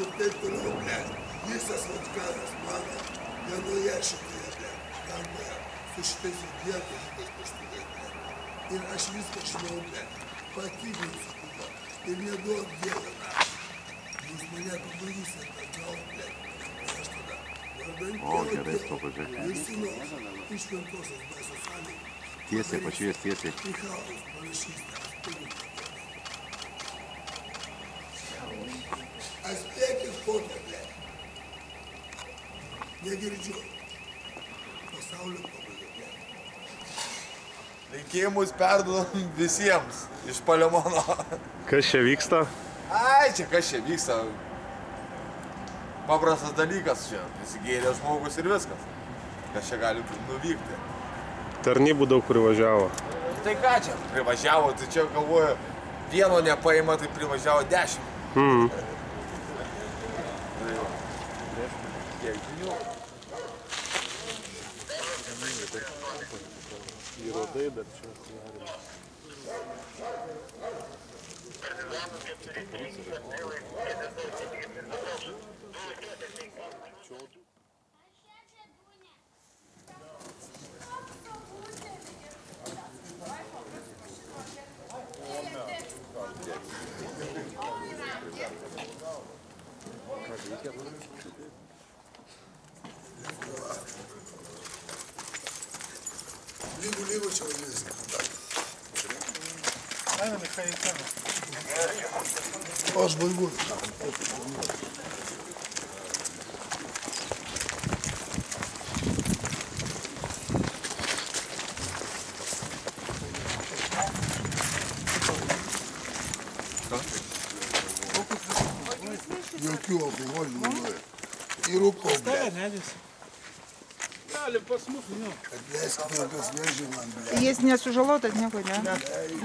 ir taip toliau, blėt. Visas vatkaras mano vienoje šitoje, blėt, gamboje, su šitais idiotais, šitais paštudais, blėt. Ir aš viską žinau, blėt, patikrinsiu kudo. Ir neduok Dievą, na. Jūs mane padarysit, gal, blėt. Aš tada, vardan Dievo, ir sūnaus, iš Šventosios dvasios salėje. Tiesiai, pašvies tiesiai. Michalas parašys, Atspėkit kokią, blėt. Negirdžiu. Pasaulio pabaiga, blėt. Linkėjimus perduodam visiems iš Palemono. Kas čia vyksta? Ai, čia kas čia vyksta. Paprastas dalykas čia. Prisigėrė žmogus ir viskas. Kas čia gali nuvykti. Tarnybų daug privažiavo. Tai ką čia? Privažiavo, tai čia galvoju, vieno nepaima, tai privažiavo 10. Kiek žinių? Įrodai dar čia darėme. Lygu čia vadinasi. Einame, ką įtame. O aš baigus. Jokių alkoholių naudoja. Ir rūko, blėt. Gali pas mus, nu. Atleiskit, kas vežė man, blėt. Jis nesužalotas nieko, ne?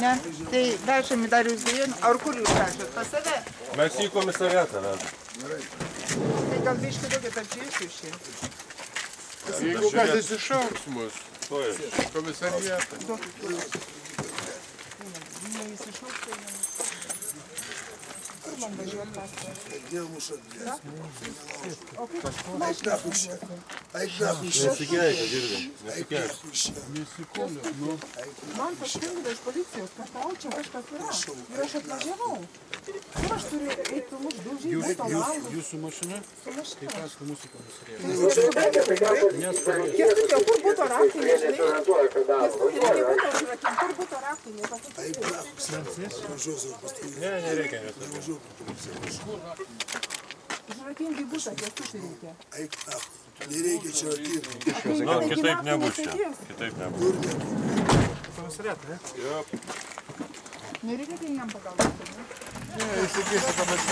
Ne. Tai vežam į Dariaus Girėną. Ar kur jūs vežat? Pas save? Mes į komisariatą vedam. Tai gal biškį daugiau tarp jūsų išėjai? Jeigu kas įsišauks mus, komisariatą. Kur man važiuot paskui? Dėl mušat, blėt. Eik nahui čia. Eik nahui čia. Nesikeikė, girdi. Eik nahui čia. Man paskambino iš policijos, kad tau čia kažkas yra. Ir aš atvažiavau. Ir aš turiu eiti mus daužyti to langus. Jūsų mašina? Su mašina. Tai kas su mūsų komisariatą? Jūs neskubėkite, tikrai? Kęstuti, o kur būtų raktai, nežinai? Kęstuti, reikia būtų užrakinti. Kur būtų raktai, Eik nepasakyti? nahui čia. Važiuosiu pastovyti. Ne, nereikia nesakyti. Važiuoju policija. Užrakinti būtą, Kęstuti reikia. Eik nahui. Nereikia čia rakinti. Nu, kitaip nebus čia. Kitaip nebus. Kur nebus. Komisariatą, ne? Jop. Nereikia tai jam pagalbos, ne? Ne, įsigėsiu, kad aš